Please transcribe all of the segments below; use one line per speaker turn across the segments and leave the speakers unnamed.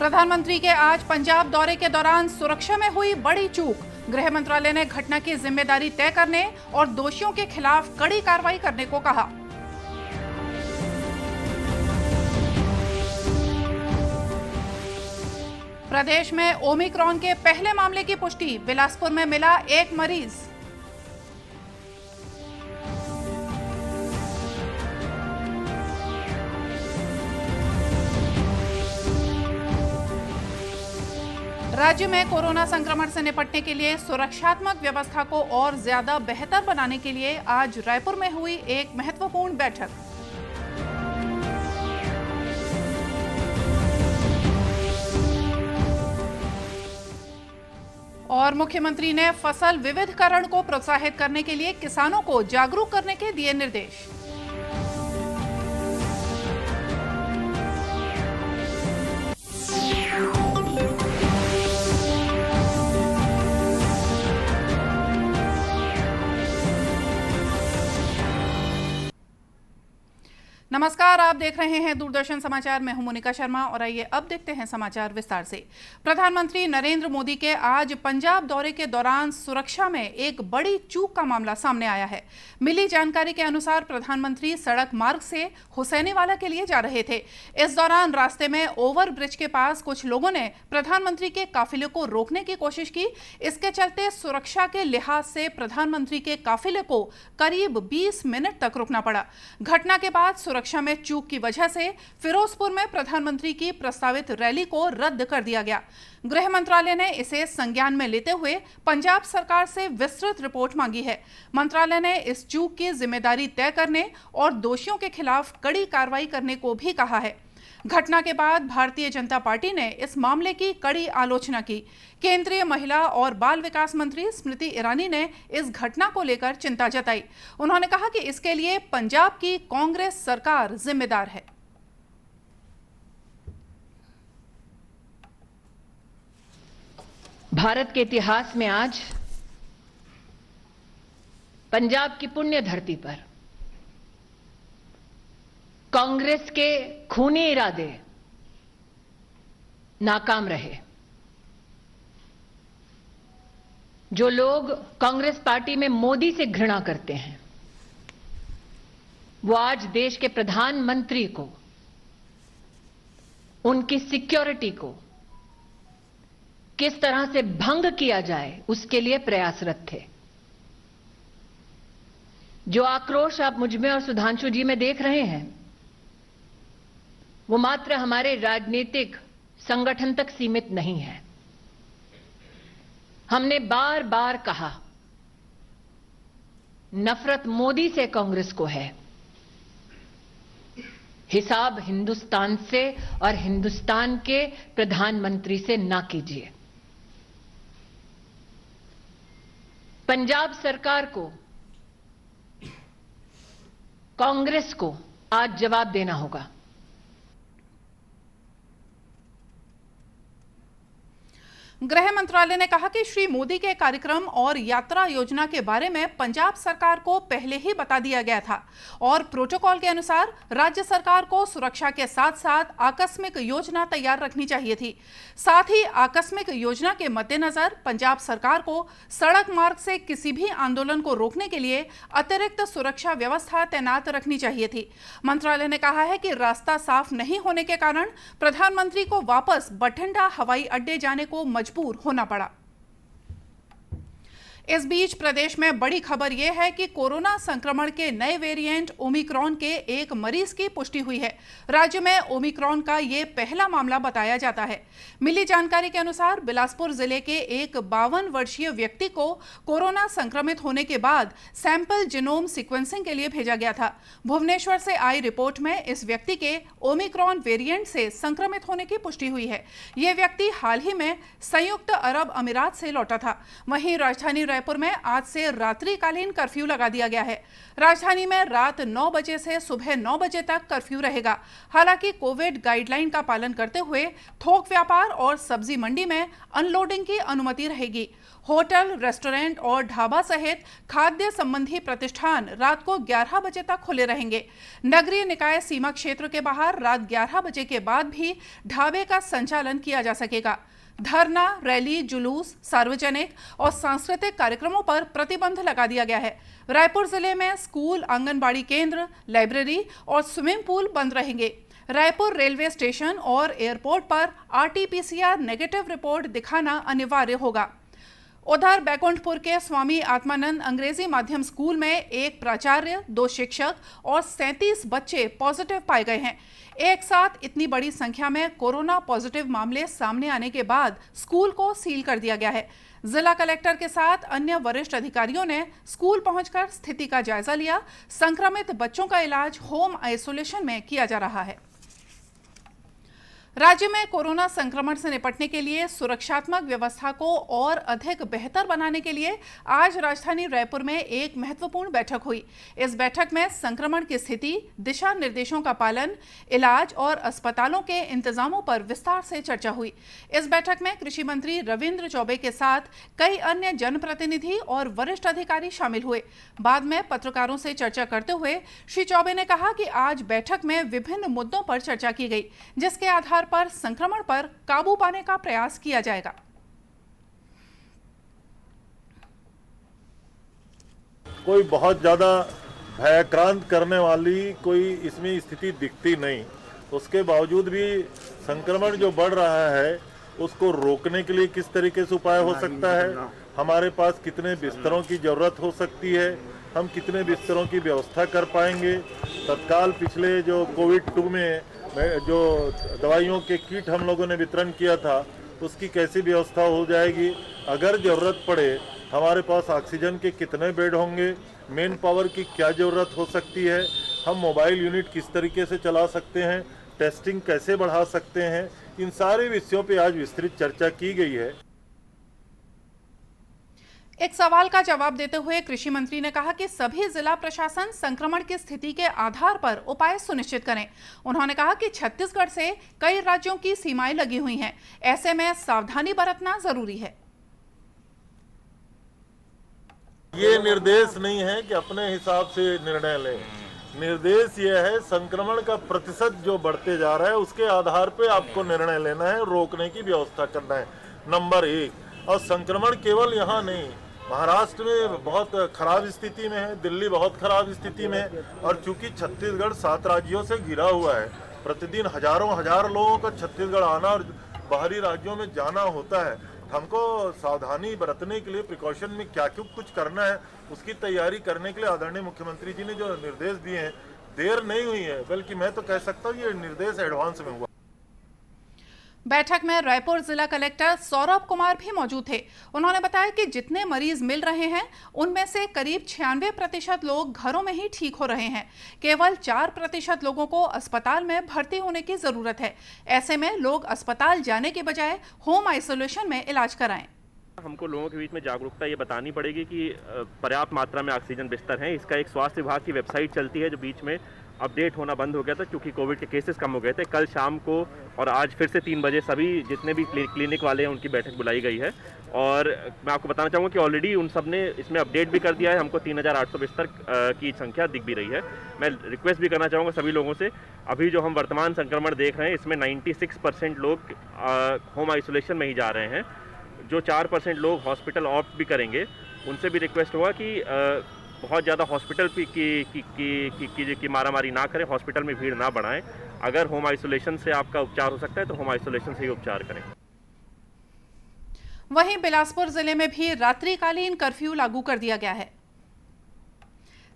प्रधानमंत्री के आज पंजाब दौरे के दौरान सुरक्षा में हुई बड़ी चूक। गृह मंत्रालय ने घटना की जिम्मेदारी तय करने और दोषियों के खिलाफ कड़ी कार्रवाई करने को कहा। प्रदेश में ओमिक्रॉन के पहले मामले की पुष्टि, बिलासपुर में मिला एक मरीज। राज्य में कोरोना संक्रमण से निपटने के लिए सुरक्षात्मक व्यवस्था को और ज्यादा बेहतर बनाने के लिए आज रायपुर में हुई एक महत्वपूर्ण बैठक। और मुख्यमंत्री ने फसल विविधकरण को प्रोत्साहित करने के लिए किसानों को जागरूक करने के दिए निर्देश। नमस्कार, आप देख रहे हैं दूरदर्शन समाचार। मैं हूं मोनिका शर्मा और आइए अब देखते हैं समाचार विस्तार से। प्रधानमंत्री नरेंद्र मोदी के आज पंजाब दौरे के दौरान सुरक्षा में एक बड़ी चूक का मामला सामने आया है। मिली जानकारी के अनुसार प्रधानमंत्री सड़क मार्ग से हुसैनीवाला के लिए जा रहे थे। इस दौरान रास्ते में ओवर ब्रिज के पास कुछ लोगों ने प्रधानमंत्री के काफिले को रोकने की कोशिश की। इसके चलते सुरक्षा के लिहाज से प्रधानमंत्री के काफिले को करीब 20 मिनट तक रुकना पड़ा। घटना के बाद सुरक्षा में चूक की वजह से फिरोजपुर में प्रधानमंत्री की प्रस्तावित रैली को रद्द कर दिया गया। गृह मंत्रालय ने इसे संज्ञान में लेते हुए पंजाब सरकार से विस्तृत रिपोर्ट मांगी है। मंत्रालय ने इस चूक की जिम्मेदारी तय करने और दोषियों के खिलाफ कड़ी कार्रवाई करने को भी कहा है। घटना के बाद भारतीय जनता पार्टी ने इस मामले की कड़ी आलोचना की। केंद्रीय महिला और बाल विकास मंत्री स्मृति ईरानी ने इस घटना को लेकर चिंता जताई। उन्होंने कहा कि इसके लिए पंजाब की कांग्रेस सरकार जिम्मेदार है।
भारत के इतिहास में आज पंजाब की पुण्य धरती पर कांग्रेस के खूनी इरादे नाकाम रहे। जो लोग कांग्रेस पार्टी में मोदी से घृणा करते हैं, वो आज देश के प्रधानमंत्री को, उनकी सिक्योरिटी को किस तरह से भंग किया जाए उसके लिए प्रयासरत थे। जो आक्रोश आप मुझ में और सुधांशु जी में देख रहे हैं, वो मात्र हमारे राजनीतिक संगठन तक सीमित नहीं है। हमने बार बार कहा, नफरत मोदी से कांग्रेस को है, हिसाब हिंदुस्तान से और हिंदुस्तान के प्रधानमंत्री से ना कीजिए। पंजाब सरकार को, कांग्रेस को आज जवाब देना होगा।
गृह मंत्रालय ने कहा कि श्री मोदी के कार्यक्रम और यात्रा योजना के बारे में पंजाब सरकार को पहले ही बता दिया गया था और प्रोटोकॉल के अनुसार राज्य सरकार को सुरक्षा के साथ साथ आकस्मिक योजना तैयार रखनी चाहिए थी। साथ ही आकस्मिक योजना के मद्देनजर पंजाब सरकार को सड़क मार्ग से किसी भी आंदोलन को रोकने के लिए अतिरिक्त सुरक्षा व्यवस्था तैनात रखनी चाहिए थी। मंत्रालय ने कहा है कि रास्ता साफ नहीं होने के कारण प्रधानमंत्री को वापस बठिंडा हवाई अड्डे जाने को मजबूर होना पड़ा। इस बीच प्रदेश में बड़ी खबर यह है कि कोरोना संक्रमण के नए वेरिएंट ओमिक्रॉन के एक मरीज की पुष्टि हुई है। राज्य में ओमिक्रॉन का यह पहला मामला बताया जाता है। मिली जानकारी के अनुसार बिलासपुर जिले के एक 52 वर्षीय व्यक्ति को कोरोना संक्रमित होने के बाद सैंपल जीनोम सीक्वेंसिंग के लिए भेजा गया था। भुवनेश्वर से आई रिपोर्ट में इस व्यक्ति के ओमिक्रॉन वेरिएंट से संक्रमित होने की पुष्टि हुई है। यह व्यक्ति हाल ही में संयुक्त अरब अमीरात से लौटा था। वहीं राजधानी रायपुर में आज से रात्रिकालीन कर्फ्यू लगा दिया गया है। राजधानी में रात 9 बजे से सुबह 9 बजे तक कर्फ्यू रहेगा। हालांकि कोविड गाइडलाइन का पालन करते हुए थोक व्यापार और सब्जी मंडी में अनलोडिंग की अनुमति रहेगी। होटल, रेस्टोरेंट और ढाबा सहित खाद्य संबंधी प्रतिष्ठान रात को 11 बजे तक खुले रहेंगे। नगरीय निकाय सीमा क्षेत्र के बाहर रात 11 बजे के बाद भी ढाबे का संचालन किया जा सकेगा। धरना, रैली, जुलूस, सार्वजनिक और सांस्कृतिक कार्यक्रमों पर प्रतिबंध लगा दिया गया है। रायपुर जिले में स्कूल, आंगनबाड़ी केंद्र, लाइब्रेरी और स्विमिंग पूल बंद रहेंगे। रायपुर रेलवे स्टेशन और एयरपोर्ट पर RT-PCR नेगेटिव रिपोर्ट दिखाना अनिवार्य होगा। उधर बैकुंठपुर के स्वामी आत्मानंद अंग्रेजी माध्यम स्कूल में एक प्राचार्य, 2 शिक्षक और 37 बच्चे पॉजिटिव पाए गए हैं। एक साथ इतनी बड़ी संख्या में कोरोना पॉजिटिव मामले सामने आने के बाद स्कूल को सील कर दिया गया है। जिला कलेक्टर के साथ अन्य वरिष्ठ अधिकारियों ने स्कूल पहुंचकर स्थिति का जायजा लिया। संक्रमित बच्चों का इलाज होम आइसोलेशन में किया जा रहा है। राज्य में कोरोना संक्रमण से निपटने के लिए सुरक्षात्मक व्यवस्था को और अधिक बेहतर बनाने के लिए आज राजधानी रायपुर में एक महत्वपूर्ण बैठक हुई। इस बैठक में संक्रमण की स्थिति, दिशा निर्देशों का पालन, इलाज और अस्पतालों के इंतजामों पर विस्तार से चर्चा हुई। इस बैठक में कृषि मंत्री रविंद्र चौबे के साथ कई अन्य जनप्रतिनिधि और वरिष्ठ अधिकारी शामिल हुए। बाद में पत्रकारों से चर्चा करते हुए श्री चौबे ने कहा कि आज बैठक में विभिन्न मुद्दों पर चर्चा की गई, जिसके आधार पर संक्रमण पर काबू पाने का प्रयास किया जाएगा।
कोई बहुत ज्यादा भयक्रांत करने वाली कोई इसमें स्थिति दिखती नहीं। उसके बावजूद भी संक्रमण जो बढ़ रहा है उसको रोकने के लिए किस तरीके से उपाय हो सकता है, हमारे पास कितने बिस्तरों की जरूरत हो सकती है, हम कितने बिस्तरों की व्यवस्था कर पाएंगे। तत्काल पिछले जो कोविड-2 में जो दवाइयों के किट हम लोगों ने वितरण किया था उसकी कैसी व्यवस्था हो जाएगी। अगर जरूरत पड़े हमारे पास ऑक्सीजन के कितने बेड होंगे, मेन पावर की क्या जरूरत हो सकती है, हम मोबाइल यूनिट किस तरीके से चला सकते हैं, टेस्टिंग कैसे बढ़ा सकते हैं, इन सारे विषयों पे आज विस्तृत चर्चा की गई है।
एक सवाल का जवाब देते हुए कृषि मंत्री ने कहा कि सभी जिला प्रशासन संक्रमण की स्थिति के आधार पर उपाय सुनिश्चित करें। उन्होंने कहा कि छत्तीसगढ़ से कई राज्यों की सीमाएं लगी हुई हैं, ऐसे में सावधानी बरतना जरूरी है।
ये निर्देश नहीं है कि अपने हिसाब से निर्णय लें। निर्देश ये है संक्रमण का प्रतिशत जो बढ़ते जा रहा है उसके आधार पे आपको निर्णय लेना है, रोकने की व्यवस्था करना है, नंबर 1। और संक्रमण केवल यहाँ नहीं, महाराष्ट्र में बहुत खराब स्थिति में है, दिल्ली बहुत खराब स्थिति में है, और चूंकि छत्तीसगढ़ 7 राज्यों से घिरा हुआ है, प्रतिदिन हजार लोगों का छत्तीसगढ़ आना और बाहरी राज्यों में जाना होता है। हमको सावधानी बरतने के लिए प्रिकॉशन में क्या कुछ करना है उसकी तैयारी करने के लिए आदरणीय मुख्यमंत्री जी ने जो निर्देश दिए हैं, देर नहीं हुई है, बल्कि मैं तो कह सकता हूँ ये निर्देश एडवांस में हुआ।
बैठक में रायपुर जिला कलेक्टर सौरभ कुमार भी मौजूद थे। उन्होंने बताया कि जितने मरीज मिल रहे हैं उनमें से करीब 96% लोग घरों में ही ठीक हो रहे हैं। केवल 4% लोगों को अस्पताल में भर्ती होने की जरूरत है। ऐसे में लोग अस्पताल जाने के बजाय होम आइसोलेशन में इलाज कराएं।
हमको लोगों के बीच में जागरूकता ये बतानी पड़ेगी कि पर्याप्त मात्रा में ऑक्सीजन बिस्तर हैं। इसका एक स्वास्थ्य विभाग की वेबसाइट चलती है जो बीच में अपडेट होना बंद हो गया था क्योंकि कोविड के केसेस कम हो गए थे। कल शाम को और आज फिर से 3 बजे सभी जितने भी क्लिनिक वाले हैं उनकी बैठक बुलाई गई है और मैं आपको बताना चाहूँगा कि ऑलरेडी उन सब ने इसमें अपडेट भी कर दिया है। हमको 3800 बिस्तर की संख्या दिख भी रही है। मैं रिक्वेस्ट भी करना चाहूँगा सभी लोगों से, अभी जो हम वर्तमान संक्रमण देख रहे हैं इसमें 96% लोग होम आइसोलेशन में ही जा रहे हैं। जो 4% लोग हॉस्पिटल ऑप्ट भी करेंगे उनसे भी रिक्वेस्ट होगा कि बहुत ज़्यादा हॉस्पिटल की मारामारी ना करें, हॉस्पिटल में भीड़ ना बढ़ाएं। अगर होम आइसोलेशन से आपका उपचार हो सकता है तो होम आइसोलेशन से ही उपचार करें।
वहीं बिलासपुर जिले में भी रात्रिकालीन कर्फ्यू लागू कर दिया गया है।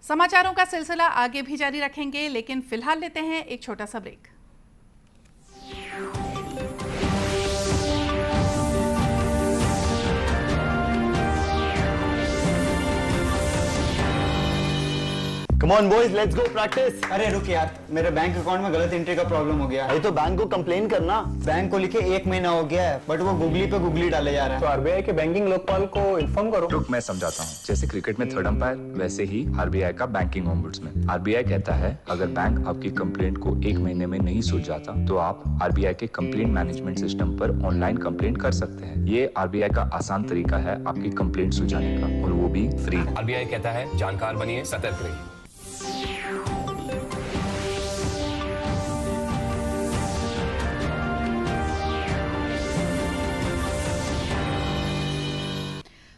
समाचारों का सिलसिला आगे भी जारी रखेंगे, लेकिन फिलहाल लेते हैं एक छोटा सा break.
Come on boys, let's go practice.
अरे रुक यार, मेरे बैंक अकाउंट में गलत एंट्री का प्रॉब्लम हो गया।
अरे तो बैंक को कंप्लेन करना।
बैंक को लिखे 1 महीना हो गया है, बट वो गूगली पे गूगली डाले जा रहा है।
तो आरबीआई के बैंकिंग लोकपाल को इन्फॉर्म करो।
रुक, मैं समझाता हूँ। जैसे क्रिकेट में थर्ड अंपायर, वैसे ही आरबीआई का बैंकिंग ओम्बुड्समैन। आरबीआई कहता है अगर बैंक आपकी कंप्लेंट को 1 महीने में नहीं सुलझाता तो आप आरबीआई के कंप्लेंट मैनेजमेंट सिस्टम पर ऑनलाइन कंप्लेंट कर सकते हैं। ये आरबीआई का आसान तरीका है आपकी कंप्लेंट सुलझाने का, और वो भी फ्री।
आरबीआई कहता है जानकार बनिए, सतर्क रहिए।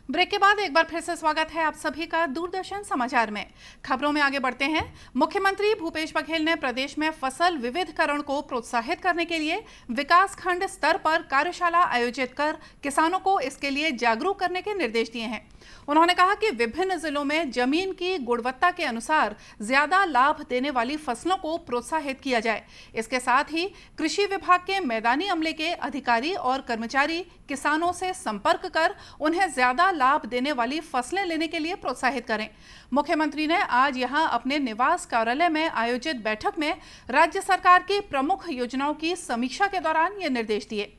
ब्रेक के बाद एक बार फिर से स्वागत है आप सभी का दूरदर्शन समाचार में। खबरों में आगे बढ़ते हैं। मुख्यमंत्री भूपेश बघेल ने प्रदेश में फसल विविधकरण को प्रोत्साहित करने के लिए विकास खंड स्तर पर कार्यशाला आयोजित कर किसानों को इसके लिए जागरूक करने के निर्देश दिए हैं। उन्होंने कहा कि विभिन्न जिलों में जमीन की गुणवत्ता के अनुसार ज्यादा लाभ देने वाली फसलों को प्रोत्साहित किया जाए। इसके साथ ही कृषि विभाग के मैदानी अमले के अधिकारी और कर्मचारी किसानों से संपर्क कर उन्हें ज्यादा लाभ देने वाली फसलें लेने के लिए प्रोत्साहित करें। मुख्यमंत्री ने आज यहां अपने निवास कार्यालय में आयोजित बैठक में राज्य सरकार की प्रमुख योजनाओं की समीक्षा के दौरान ये निर्देश दिए।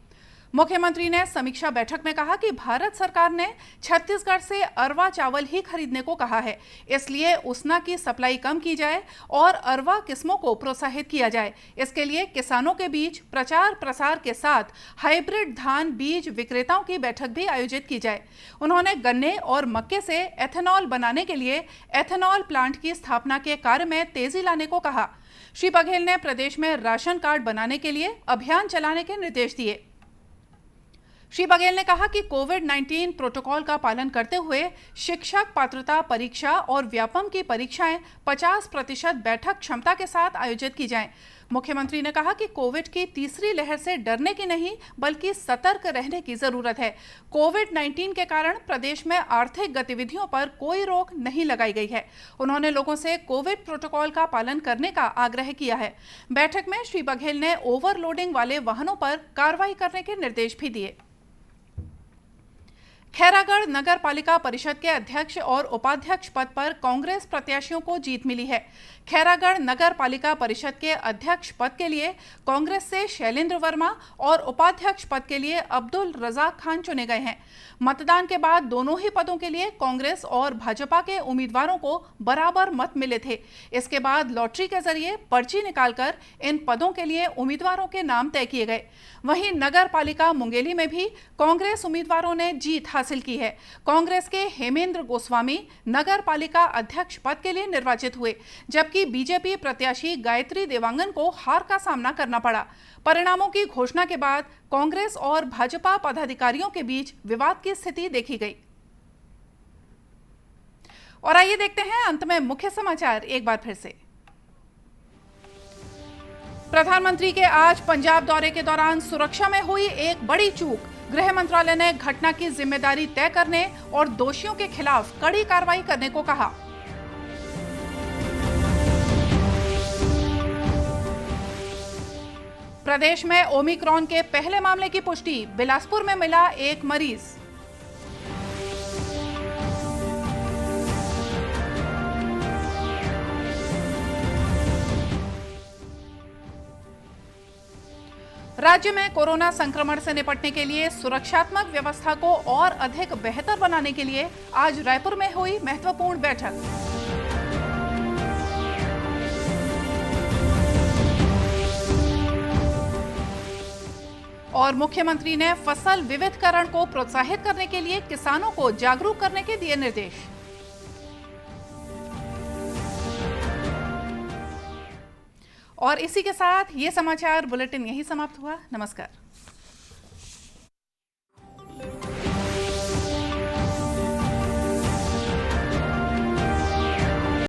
मुख्यमंत्री ने समीक्षा बैठक में कहा कि भारत सरकार ने छत्तीसगढ़ से अरवा चावल ही खरीदने को कहा है, इसलिए उसना की सप्लाई कम की जाए और अरवा किस्मों को प्रोत्साहित किया जाए। इसके लिए किसानों के बीच प्रचार प्रसार के साथ हाइब्रिड धान बीज विक्रेताओं की बैठक भी आयोजित की जाए। उन्होंने गन्ने और मक्के से एथेनॉल बनाने के लिए एथेनॉल प्लांट की स्थापना के कार्य में तेजी लाने को कहा। श्री बघेल ने प्रदेश में राशन कार्ड बनाने के लिए अभियान चलाने के निर्देश दिए। श्री बघेल ने कहा कि कोविड-19 प्रोटोकॉल का पालन करते हुए शिक्षक पात्रता परीक्षा और व्यापम की परीक्षाएं 50% बैठक क्षमता के साथ आयोजित की जाएं। मुख्यमंत्री ने कहा कि कोविड की तीसरी लहर से डरने की नहीं बल्कि सतर्क रहने की जरूरत है। कोविड-19 के कारण प्रदेश में आर्थिक गतिविधियों पर कोई रोक नहीं लगाई गई है। उन्होंने लोगों से कोविड प्रोटोकॉल का पालन करने का आग्रह किया है। बैठक में श्री बघेल ने ओवरलोडिंग वाले वाहनों पर कार्रवाई करने के निर्देश भी दिए। खैरागढ़ नगर पालिका परिषद के अध्यक्ष और उपाध्यक्ष पद पर कांग्रेस प्रत्याशियों को जीत मिली है। खैरागढ़ नगर पालिका परिषद के अध्यक्ष पद के लिए कांग्रेस से शैलेंद्र वर्मा और उपाध्यक्ष पद के लिए अब्दुल रजाक खान चुने गए हैं। मतदान के बाद दोनों ही पदों के लिए कांग्रेस और भाजपा के उम्मीदवारों को बराबर मत मिले थे। इसके बाद लॉटरी के जरिए पर्ची निकालकर इन पदों के लिए उम्मीदवारों के नाम तय किए गए। वहीं नगर पालिका मुंगेली में भी कांग्रेस उम्मीदवारों ने जीत हासिल की है। कांग्रेस के हेमेंद्र गोस्वामी नगर पालिका अध्यक्ष पद के लिए निर्वाचित हुए, जबकि बीजेपी प्रत्याशी गायत्री देवांगन को हार का सामना करना पड़ा। परिणामों की घोषणा के बाद कांग्रेस और भाजपा पदाधिकारियों के बीच विवाद की स्थिति देखी गई। और आइए देखते हैं अंत में मुख्य समाचार एक बार फिर से। प्रधानमंत्री के आज पंजाब दौरे के दौरान सुरक्षा में हुई एक बड़ी चूक। गृह मंत्रालय ने घटना की जिम्मेदारी तय करने और दोषियों के खिलाफ कड़ी कार्रवाई करने को कहा। प्रदेश में ओमिक्रॉन के पहले मामले की पुष्टि, बिलासपुर में मिला एक मरीज। राज्य में कोरोना संक्रमण से निपटने के लिए सुरक्षात्मक व्यवस्था को और अधिक बेहतर बनाने के लिए आज रायपुर में हुई महत्वपूर्ण बैठक। और मुख्यमंत्री ने फसल विविधकरण को प्रोत्साहित करने के लिए किसानों को जागरूक करने के दिए निर्देश। और इसी के साथ ये समाचार बुलेटिन यही समाप्त हुआ। नमस्कार।